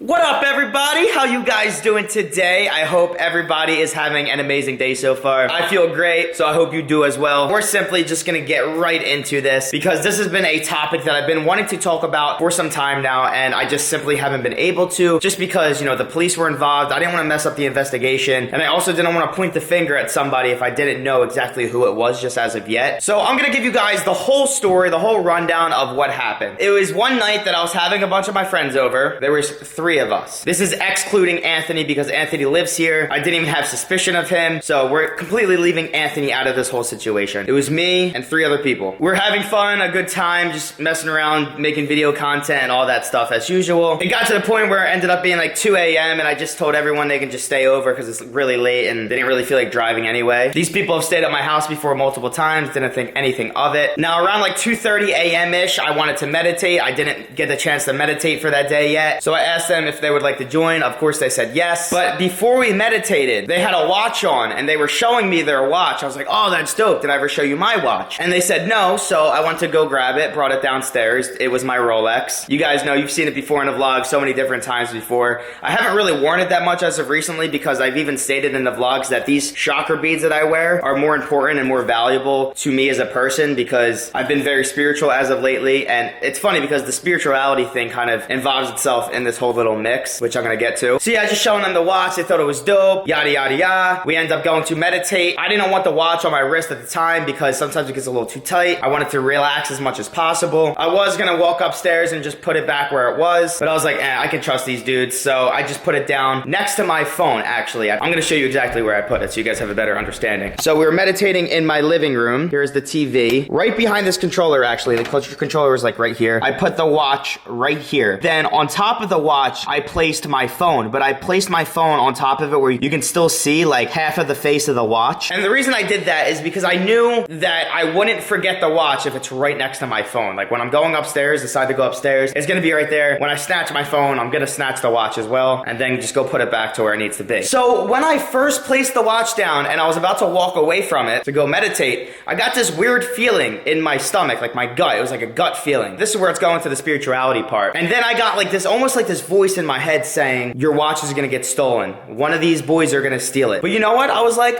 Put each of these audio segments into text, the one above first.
What up, everybody? How you guys doing today? I hope everybody is having an amazing day so far. I feel great, so I hope you do as well. We're simply just gonna get right into this because this has been a topic that I've been wanting to talk about for some time now, and I just simply haven't been able to, just because, you know, the police were involved. I didn't want to mess up the investigation, and I also didn't want to point the finger at somebody if I didn't know exactly who it was just as of yet. So I'm gonna give you guys the whole story, the whole rundown of what happened. It was one night that I was having a bunch of my friends over. There was 3 of us. This is excluding Anthony because Anthony lives here. I didn't even have suspicion of him, so we're completely leaving Anthony out of this whole situation. It was me and 3 other people. We're having fun, a good time, just messing around, making video content and all that stuff as usual. It got to the point where it ended up being like 2 a.m. and I just told everyone they can just stay over because it's really late and they didn't really feel like driving anyway. These people have stayed at my house before multiple times, didn't think anything of it. Now around like 2:30 a.m.-ish, I wanted to meditate. I didn't get the chance to meditate for that day yet, so I asked them if they would like to join. Of course they said yes, but before we meditated, they had a watch on and they were showing me their watch. I was like, oh, that's dope. Did I ever show you my watch? And they said no, so I went to go grab it, brought it downstairs. It was my Rolex. You guys know, you've seen it before in the vlog so many different times before. I haven't really worn it that much as of recently because I've even stated in the vlogs that these chakra beads that I wear are more important and more valuable to me as a person because I've been very spiritual as of lately. And it's funny because the spirituality thing kind of involves itself in this whole little mix, which I'm gonna get to. So yeah, just showing them the watch. They thought it was dope, yada yada yada. We end up going to meditate. I didn't want the watch on my wrist at the time because sometimes it gets a little too tight. I wanted to relax as much as possible. I was gonna walk upstairs and just put it back where it was, but I was like, I can trust these dudes, so I just put it down next to my phone. Actually, I'm gonna show you exactly where I put it so you guys have a better understanding. So we were meditating in my living room. Here's the TV. Right behind this controller, actually, the controller is like right here. I put the watch right here. Then on top of the watch, I placed my phone, but I placed my phone on top of it where you can still see like half of the face of the watch. And the reason I did that is because I knew that I wouldn't forget the watch if it's right next to my phone. Like when I'm going upstairs, decide to go upstairs, it's gonna be right there. When I snatch my phone, I'm gonna snatch the watch as well, and then just go put it back to where it needs to be. So when I first placed the watch down and I was about to walk away from it to go meditate, I got this weird feeling in my stomach, like my gut. It was like a gut feeling. This is where it's going to the spirituality part. And then I got like this, almost like this voice in my head saying, your watch is gonna get stolen. One of these boys are gonna steal it. But you know what? I was like,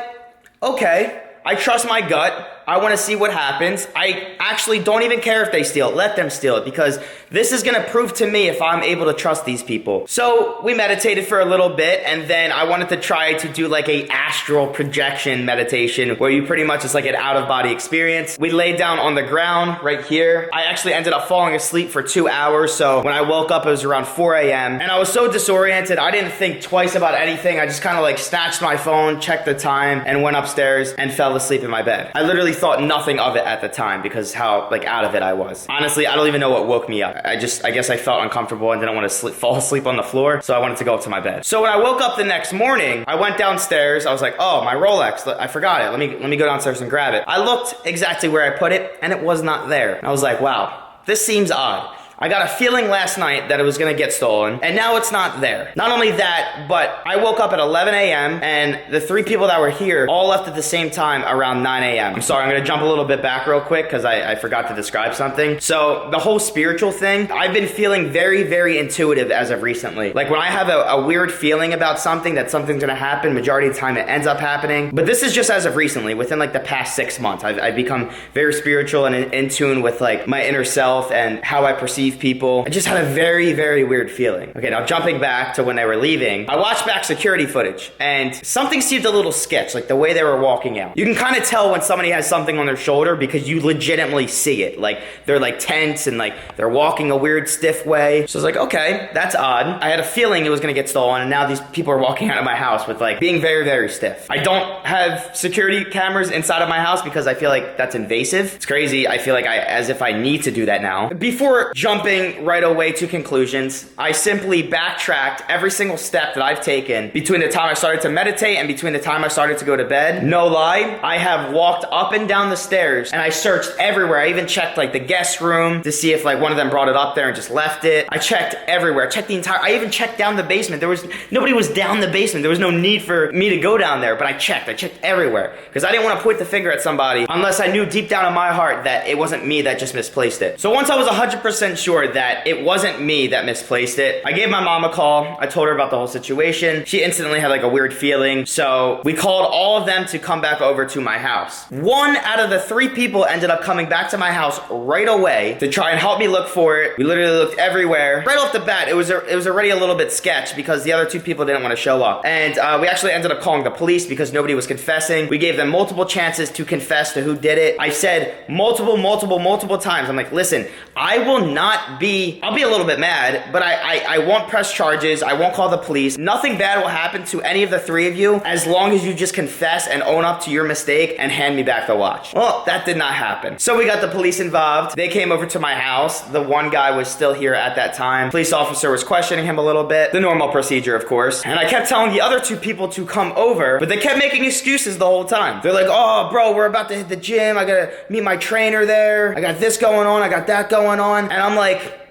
okay, I trust my gut. I want to see what happens. I actually don't even care if they steal it. Let them steal it because this is going to prove to me if I'm able to trust these people. So we meditated for a little bit and then I wanted to try to do like a astral projection meditation where you pretty much, it's like an out-of-body experience. We laid down on the ground right here. I actually ended up falling asleep for 2 hours. So when I woke up, it was around 4 a.m. and I was so disoriented. I didn't think twice about anything. I just kind of like snatched my phone, checked the time, and went upstairs and fell asleep in my bed. I literally thought nothing of it at the time because how like out of it I was. Honestly, I don't even know what woke me up. I guess I felt uncomfortable and didn't want to fall asleep on the floor, so I wanted to go up to my bed. So when I woke up the next morning, I went downstairs. I was like, oh, my Rolex, I forgot it. Let me go downstairs and grab it. I looked exactly where I put it and it was not there. And I was like, wow, this seems odd. I got a feeling last night that it was gonna get stolen, and now it's not there. Not only that, but I woke up at 11 a.m., and the 3 people that were here all left at the same time around 9 a.m. I'm sorry, I'm gonna jump a little bit back real quick, because I forgot to describe something. So, the whole spiritual thing, I've been feeling very, very intuitive as of recently. Like, when I have a weird feeling about something, that something's gonna happen, majority of the time it ends up happening. But this is just as of recently, within like the past 6 months. I've become very spiritual and in tune with like my inner self and how I perceive people. I just had a very, very weird feeling. Okay, now jumping back to when they were leaving, I watched back security footage and something seemed a little sketch, like the way they were walking out. You can kind of tell when somebody has something on their shoulder because you legitimately see it. Like they're like tense and like they're walking a weird stiff way. So I was like, okay, that's odd. I had a feeling it was gonna get stolen and now these people are walking out of my house with like being very, very stiff. I don't have security cameras inside of my house because I feel like that's invasive. It's crazy. I feel like as if I need to do that now. Before jumping right away to conclusions, I simply backtracked every single step that I've taken between the time I started to meditate and between the time I started to go to bed. No lie, I have walked up and down the stairs and I searched everywhere. I even checked like the guest room to see if like one of them brought it up there and just left it. I checked everywhere. I checked the entire, I even checked down the basement. Nobody was down the basement. There was no need for me to go down there, but I checked everywhere because I didn't want to point the finger at somebody unless I knew deep down in my heart that it wasn't me that just misplaced it. So once I was 100% short that it wasn't me that misplaced it. I gave my mom a call. I told her about the whole situation. She instantly had like a weird feeling. So we called all of them to come back over to my house. 1 out of the 3 people ended up coming back to my house right away to try and help me look for it. We literally looked everywhere. Right off the bat, it was already a little bit sketch because the other 2 people didn't want to show up. And we actually ended up calling the police because nobody was confessing. We gave them multiple chances to confess to who did it. I said multiple times, I'm like, listen, I'll be a little bit mad, but I won't press charges. I won't call the police. Nothing bad will happen to any of the 3 of you as long as you just confess and own up to your mistake and hand me back the watch. Well, that did not happen. So we got the police involved. They came over to my house. The one guy was still here at that time. Police officer was questioning him a little bit. The normal procedure, of course. And I kept telling the other 2 people to come over, but they kept making excuses the whole time. They're like, oh, bro, we're about to hit the gym. I gotta meet my trainer there. I got this going on. I got that going on. And I'm like,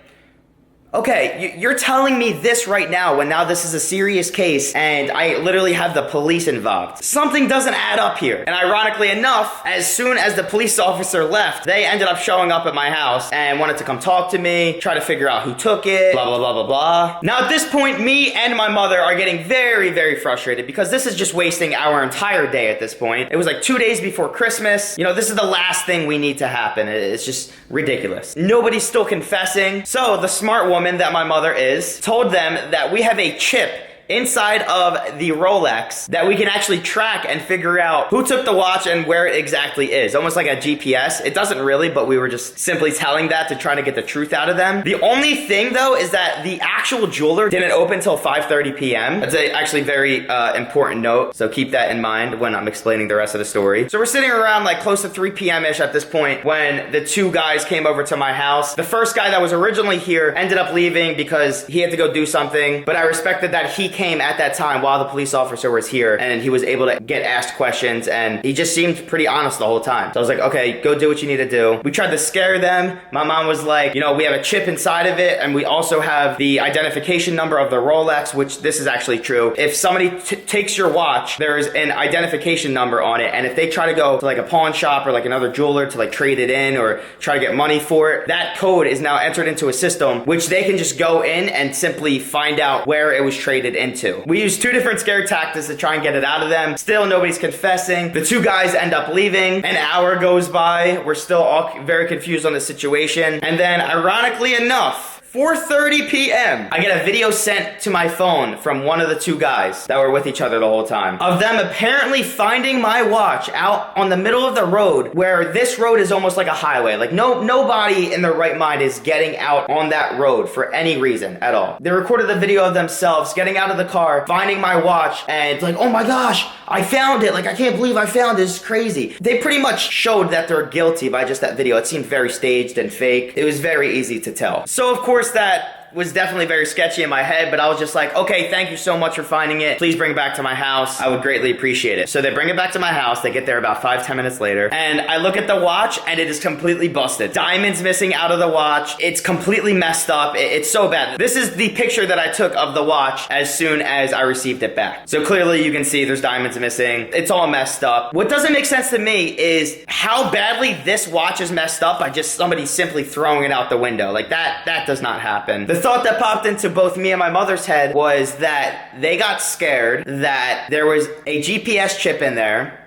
okay, you're telling me this right now when now this is a serious case and I literally have the police involved. Something doesn't add up here. And ironically enough, as soon as the police officer left, they ended up showing up at my house and wanted to come talk to me, try to figure out who took it, blah, blah, blah, blah, blah. Now at this point, me and my mother are getting very, very frustrated because this is just wasting our entire day at this point. It was like 2 days before Christmas. You know, this is the last thing we need to happen. It's just ridiculous. Nobody's still confessing. So the smart woman that my mother is told them that we have a chip inside of the Rolex that we can actually track and figure out who took the watch and where it exactly is. Almost like a GPS. It doesn't really, but we were just simply telling that to try to get the truth out of them. The only thing though is that the actual jeweler didn't open till 5:30 p.m. That's actually very important note, so keep that in mind when I'm explaining the rest of the story. So we're sitting around like close to 3 p.m.-ish at this point when the 2 guys came over to my house. The first guy that was originally here ended up leaving because he had to go do something, but I respected that he came at that time while the police officer was here and he was able to get asked questions and he just seemed pretty honest the whole time. So I was like, okay, go do what you need to do. We tried to scare them. My mom was like, you know, we have a chip inside of it and we also have the identification number of the Rolex, which this is actually true. If somebody takes your watch, there's an identification number on it, and if they try to go to like a pawn shop or like another jeweler to like trade it in or try to get money for it, that code is now entered into a system which they can just go in and simply find out where it was traded into. We used 2 different scare tactics to try and get it out of them. Still, nobody's confessing. The 2 guys end up leaving. An hour goes by. We're still all very confused on the situation. And then, ironically enough, 4:30 p.m. I get a video sent to my phone from one of the 2 guys that were with each other the whole time of them apparently finding my watch out on the middle of the road where this road is almost like a highway. Like nobody in their right mind is getting out on that road for any reason at all. They recorded the video of themselves getting out of the car, finding my watch, and it's like, oh my gosh, I found it. Like, I can't believe I found it. It's crazy. They pretty much showed that they're guilty by just that video. It seemed very staged and fake. It was very easy to tell. So of course that was definitely very sketchy in my head, but I was just like, okay, thank you so much for finding it. Please bring it back to my house. I would greatly appreciate it. So they bring it back to my house. They get there about 5-10 minutes later, and I look at the watch and it is completely busted. Diamonds missing out of the watch. It's completely messed up. It's so bad. This is the picture that I took of the watch as soon as I received it back. So clearly you can see there's diamonds missing. It's all messed up. What doesn't make sense to me is how badly this watch is messed up by just somebody simply throwing it out the window. Like that does not happen. The thought that popped into both me and my mother's head was that they got scared that there was a GPS chip in there,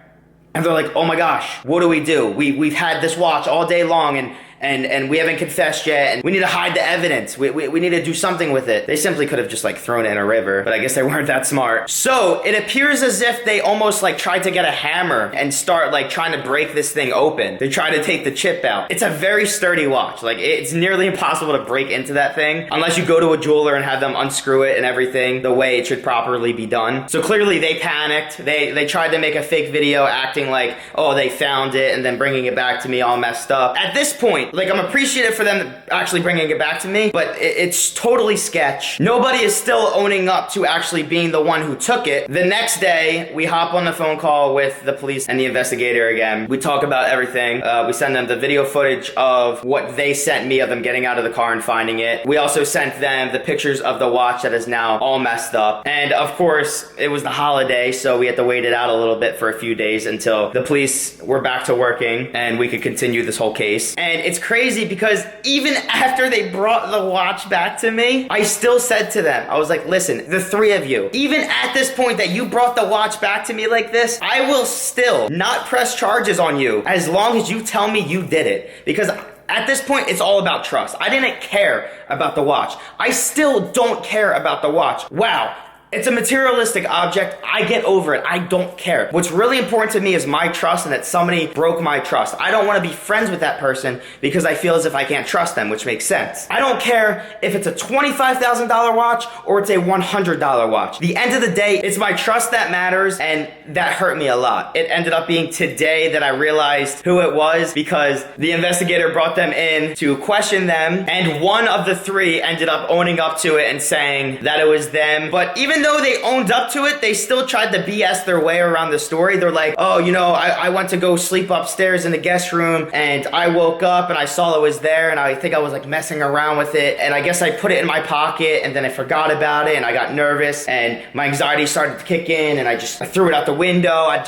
and they're like, oh my gosh, what do? We've had this watch all day long and we haven't confessed yet, and we need to hide the evidence. We need to do something with it. They simply could have just like thrown it in a river, but I guess they weren't that smart. So it appears as if they almost like tried to get a hammer and start like trying to break this thing open. They tried to take the chip out. It's a very sturdy watch. Like, it's nearly impossible to break into that thing unless you go to a jeweler and have them unscrew it and everything the way it should properly be done. So clearly they panicked. They tried to make a fake video acting like, oh, they found it, and then bringing it back to me all messed up. At this point, like, I'm appreciative for them actually bringing it back to me, but it's totally sketch. Nobody is still owning up to actually being the one who took it. The next day, we hop on the phone call with the police and the investigator again. We talk about everything. We send them the video footage of what they sent me of them getting out of the car and finding it. We also sent them the pictures of the watch that is now all messed up. And of course, it was the holiday, so we had to wait it out a little bit for a few days until the police were back to working and we could continue this whole case. And it's it's crazy because even after they brought the watch back to me, I still said to them, I was like, listen, the three of you, even at this point that you brought the watch back to me like this, I will still not press charges on you as long as you tell me you did it. Because at this point, it's all about trust. I didn't care about the watch. I still don't care about the watch. Wow. It's a materialistic object. I get over it. I don't care. What's really important to me is my trust and that somebody broke my trust. I don't want to be friends with that person because I feel as if I can't trust them, which makes sense. I don't care if it's a $25,000 watch or it's a $100 watch. The end of the day, it's my trust that matters, and that hurt me a lot. It ended up being today that I realized who it was because the investigator brought them in to question them, and one of the three ended up owning up to it and saying that it was them. But even though they owned up to it, they still tried to BS their way around the story. They're like, oh, you know, I went to go sleep upstairs in the guest room and I woke up and I saw it was there and I think I was like messing around with it, and I guess I put it in my pocket and then I forgot about it and I got nervous and my anxiety started to kick in and I threw it out the window. I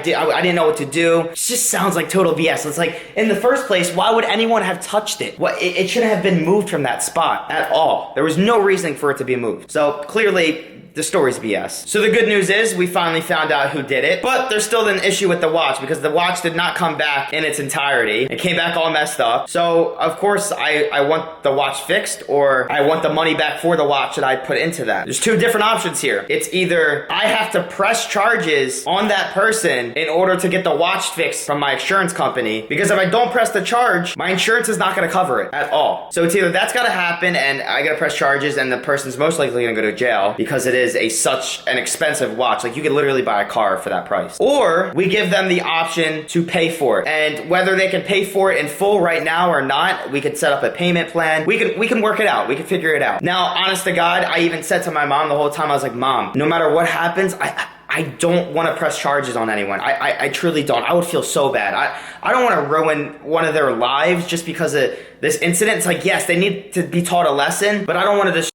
didn't know what to do. It just sounds like total BS. It's like, in the first place, why would anyone have touched it? It shouldn't have been moved from that spot at all. There was no reason for it to be moved. So clearly, the story's BS. So the good news is we finally found out who did it, but there's still an issue with the watch because the watch did not come back in its entirety. It came back all messed up. So of course I want the watch fixed, or I want the money back for the watch that I put into that. There's two different options here. It's either I have to press charges on that person in order to get the watch fixed from my insurance company, because if I don't press the charge, my insurance is not gonna cover it at all. So it's either that's gotta happen and I gotta press charges and the person's most likely gonna go to jail because it is such an expensive watch. Like, you could literally buy a car for that price. Or we give them the option to pay for it. And whether they can pay for it in full right now or not, we could set up a payment plan. We can work it out. We can figure it out. Now, honest to God, I even said to my mom the whole time, I was like, Mom, no matter what happens, I don't want to press charges on anyone. I truly don't. I would feel so bad. I don't want to ruin one of their lives just because of this incident. It's like, yes, they need to be taught a lesson, but I don't want to destroy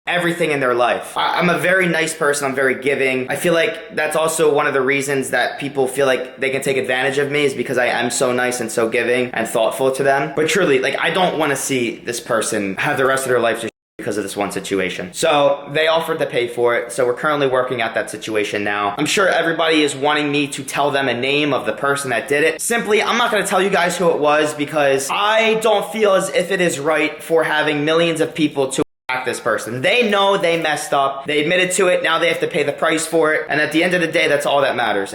everything in their life. I'm a very nice person. I'm very giving. I feel like that's also one of the reasons that people feel like they can take advantage of me, is because I am so nice and so giving and thoughtful to them. But truly, like, I don't want to see this person have the rest of their life just because of this one situation. So they offered to pay for it. So we're currently working out that situation now. I'm sure everybody is wanting me to tell them a name of the person that did it. Simply, I'm not going to tell you guys who it was because I don't feel as if it is right for having millions of people to attack this person. They know they messed up. They admitted to it. Now they have to pay the price for it. And at the end of the day, that's all that matters.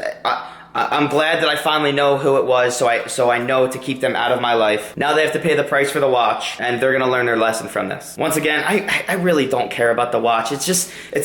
I'm glad that I finally know who it was, so I know to keep them out of my life. Now they have to pay the price for the watch, and they're gonna learn their lesson from this. Once again, I really don't care about the watch. It's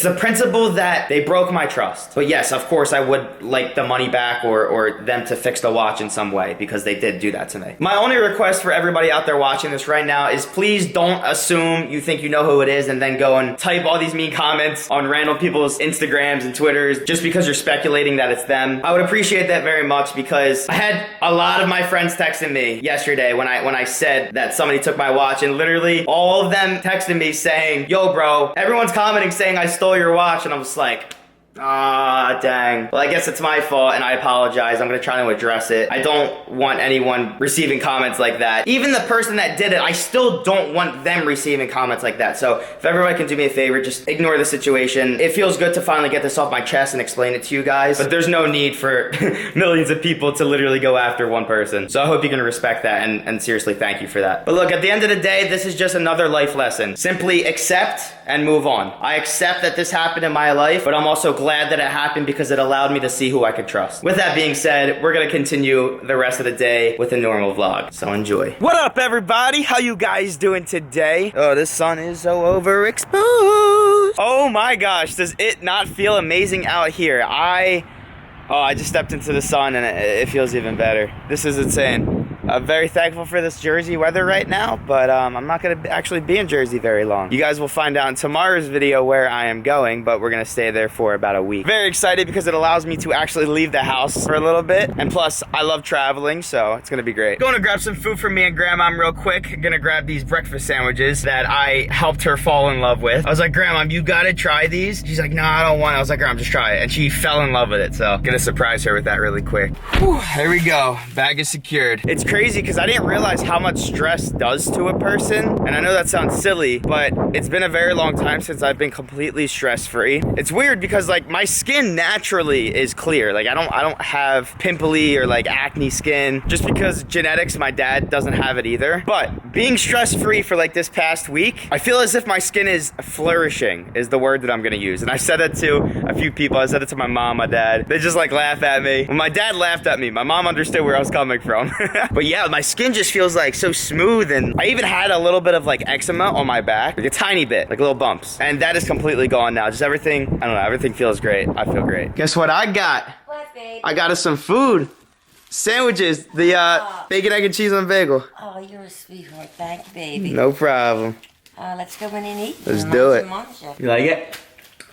the principle that they broke my trust. But yes, of course, I would like the money back or them to fix the watch in some way, because they did do that to me. My only request for everybody out there watching this right now is please don't assume you think you know who it is and then go and type all these mean comments on random people's Instagrams and Twitters just because you're speculating that it's them. I would appreciate that very much, because I had a lot of my friends texting me yesterday when I said that somebody took my watch, and literally all of them texted me saying, yo bro, everyone's commenting saying I stole your watch, and I was like, ah, dang. Well, I guess it's my fault, and I apologize. I'm gonna try to address it. I don't want anyone receiving comments like that. Even the person that did it, I still don't want them receiving comments like that. So if everybody can do me a favor, just ignore the situation. It feels good to finally get this off my chest and explain it to you guys, but there's no need for millions of people to literally go after one person. So I hope you can respect that, and seriously, thank you for that. But look, at the end of the day, this is just another life lesson. Simply accept and move on. I accept that this happened in my life, but I'm also glad that it happened because it allowed me to see who I could trust. With that being said, we're gonna continue the rest of the day with a normal vlog, so enjoy. What up, everybody? How you guys doing today? Oh, this sun is so overexposed. Oh my gosh, does it not feel amazing out here? I just stepped into the sun and it feels even better. This is insane. I'm very thankful for this Jersey weather right now, but I'm not gonna actually be in Jersey very long. You guys will find out in tomorrow's video where I am going, but we're gonna stay there for about a week. Very excited because it allows me to actually leave the house for a little bit, and plus I love traveling, so it's gonna be great. Going to grab some food for me and Grandma real quick. Gonna grab these breakfast sandwiches that I helped her fall in love with. I was like, Grandma, you gotta try these. She's like, no, I don't want it. I was like, Grandma, just try it, and she fell in love with it, so I'm gonna surprise her with that really quick. Whew, here we go. Bag is secured. It's crazy because I didn't realize how much stress does to a person. And I know that sounds silly, but it's been a very long time since I've been completely stress-free. It's weird because like my skin naturally is clear. Like I don't have pimply or like acne skin just because genetics, my dad doesn't have it either. But being stress-free for like this past week, I feel as if my skin is flourishing is the word that I'm gonna use. And I said that to a few people. I said it to my mom, my dad. They just like laugh at me. When my dad laughed at me, my mom understood where I was coming from. But yeah, my skin just feels like so smooth, and I even had a little bit of like eczema on my back, like a tiny bit, like little bumps. And that is completely gone now. Just everything, I don't know, everything feels great. I feel great. Guess what I got? What, baby? I got us some food. Sandwiches, the bacon, egg, and cheese on bagel. Oh, you're a sweetheart. Thank you, baby. No problem. Let's go in and eat. Let's do it. You like it?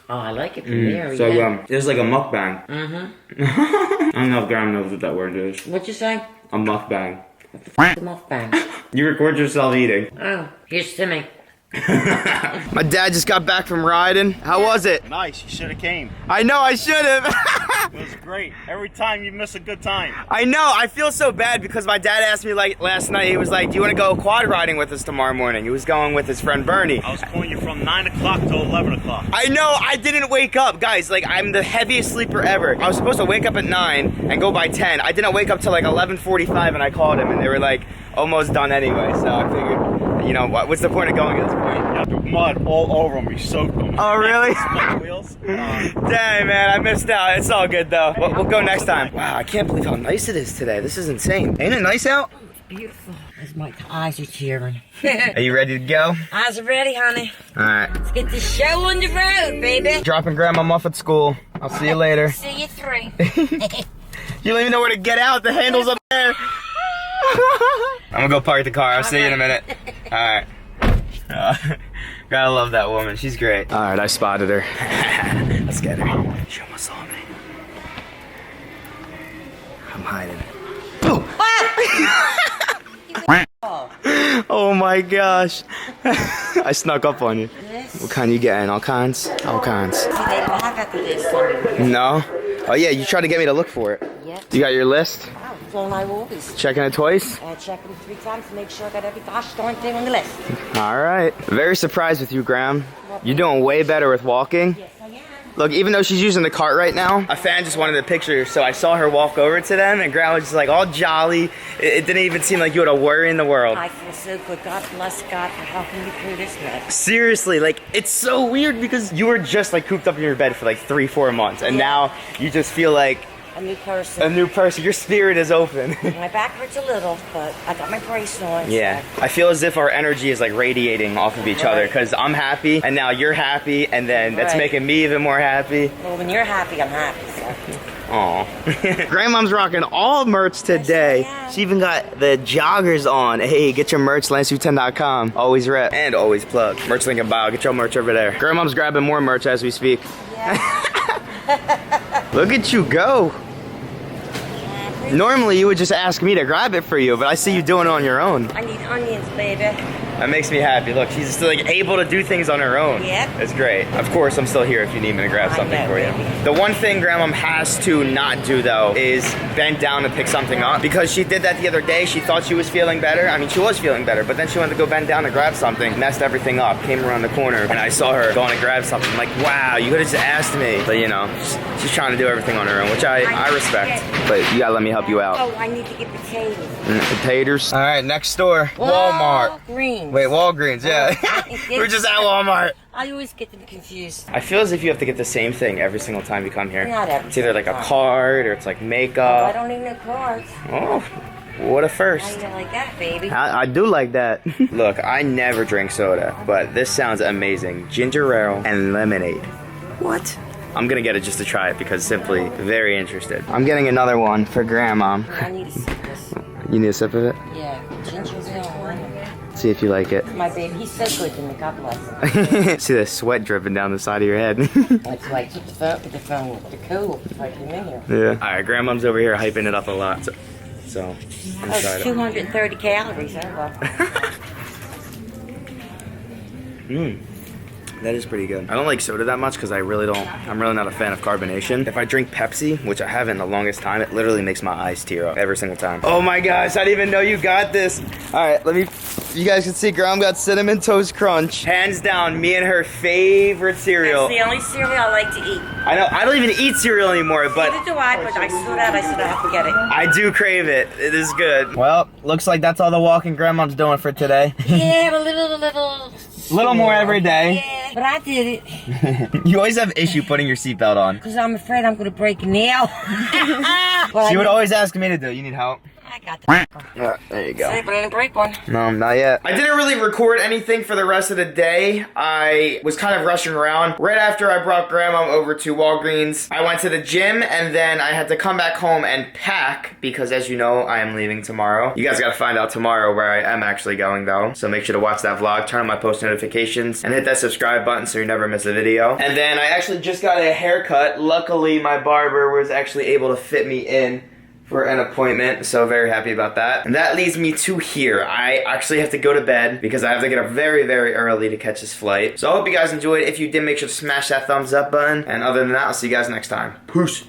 Oh, I like it from there. So, yeah. it's like a mukbang. Mm-hmm. I don't know if Graham knows what that word is. What'd you say? A mukbang. What the f*** is a mukbang? You record yourself eating. Oh, here's Timmy. My dad just got back from riding. How was it? Nice, you should have came. I know, I should have. It was great. Every time you miss a good time. I know, I feel so bad because my dad asked me like last night, he was like, do you want to go quad riding with us tomorrow morning? He was going with his friend Bernie. I was calling you from 9 o'clock till 11 o'clock. I know, I didn't wake up. Guys, like I'm the heaviest sleeper ever. I was supposed to wake up at 9 and go by 10. I didn't wake up till like 11:45 and I called him and they were like almost done anyway. So I figured, you know, what's the point of going at this point? You have the mud all over them. You soaked them. Oh, really? Split wheels. Dang, man, I missed out. It's all good, though. We'll go next time. Wow, I can't believe how nice it is today. This is insane. Ain't it nice out? Beautiful. As my eyes are cheering. Are you ready to go? Eyes are ready, honey. All right. Let's get this show on the road, baby. Dropping Grandma off at school. I'll see you later. See you 3. You don't even know where to get out. The handle's up there. I'm gonna go park the car. I'll see you in a minute. All right. Gotta love that woman. She's great. All right, I spotted her. Let's get her. She almost saw me. I'm hiding. Oh! Oh my gosh. I snuck up on you. Yes. What kind you getting? All kinds? All kinds. See, they don't have after this. No? Oh yeah, you tried to get me to look for it. Yep. You got your list? Wow, so I always. Checking it twice? I check them 3 times to make sure I got every gosh darn thing on the list. All right. Very surprised with you, Graham. You're doing way better with walking. Yes, I am. Look, even though she's using the cart right now, a fan just wanted a picture, so I saw her walk over to them, and Grandma was just like all jolly. It didn't even seem like you had a worry in the world. I feel so good. God bless God for helping me through this mess. Seriously, like, it's so weird because you were just like cooped up in your bed for like 3-4 months, and now you just feel like A new person. a new person. Your spirit is open. My back hurts a little, but I got my brace on. Yeah, I feel as if our energy is like radiating off of each other because I'm happy and now you're happy and then that's Right. making me even more happy. Well, when you're happy, I'm happy. So. Aw. Grandmom's rocking all merch today. Yes, I am. She even got the joggers on. Hey, get your merch, lance10.com. Always rep and always plug. Merch link in bio. Get your merch over there. Grandmom's grabbing more merch as we speak. Yeah. Look at you go. Normally you would just ask me to grab it for you, but I see you doing it on your own. I need onions, baby. That makes me happy. Look, she's still like able to do things on her own. Yep. It's great. Of course, I'm still here if you need me to grab I something know, for you. baby. The one thing Grandma has to not do though is bend down and pick something up because she did that the other day. She thought she was feeling better. I mean, she was feeling better, but then she went to go bend down and grab something, messed everything up, came around the corner, and I saw her going to grab something. I'm like, wow, you could have just asked me. But you know, she's trying to do everything on her own, which I respect. But you gotta let me help you out. Oh, I need to get potatoes. Potatoes. All right, next store, Walmart. Walgreens. Wait, Walgreens, yeah. We're just at Walmart. I always get them confused. I feel as if you have to get the same thing every single time you come here. Not every It's either like a time. card or it's like I makeup. don't need no cards. Oh, what a How first. you like that, baby? I do like that. Look, I never drink soda, but this sounds amazing. Ginger ale and lemonade. What? I'm gonna get it just to try it because simply very interested. I'm getting another one for Grandma. I need to see this. You need a sip of it? Yeah, ginger ale and lemon. See if you like it. My baby, he's so good to me. God bless him. See the sweat dripping down the side of your head. That's why I took the phone with the cool before I came in here. Yeah. All right, Grandma's over here hyping it up a lot. So I'm Oh, excited. it's 230 calories. Oh, well. That is pretty good. I don't like soda that much because I'm really not a fan of carbonation. If I drink Pepsi, which I haven't in the longest time, it literally makes my eyes tear up every single time. Oh my gosh, I didn't even know you got this. All right, you guys can see Graham got Cinnamon Toast Crunch. Hands down, me and her favorite cereal. That's the only cereal I like to eat. I know, I don't even eat cereal anymore, but Neither do I, but I saw that, I said I have to get it. I do crave it. It is good. Well, looks like that's all the walking Grandma's doing for today. Yeah, a little more every day. Yeah, but I did it. You always have issue putting your seatbelt on. Because I'm afraid I'm going to break a nail. She would always ask me to do it. You need help? I got the There you go. Say, but I didn't break one. No, not yet. I didn't really record anything for the rest of the day. I was kind of rushing around. Right after I brought Grandma over to Walgreens, I went to the gym, and then I had to come back home and pack, because as you know, I am leaving tomorrow. You guys gotta find out tomorrow where I am actually going, though. So make sure to watch that vlog, turn on my post notifications, and hit that subscribe button so you never miss a video. And then I actually just got a haircut. Luckily, my barber was actually able to fit me in for an appointment, so very happy about that. And that leads me to here. I actually have to go to bed because I have to get up very, very early to catch this flight. So I hope you guys enjoyed. If you did, make sure to smash that thumbs up button. And other than that, I'll see you guys next time. Peace.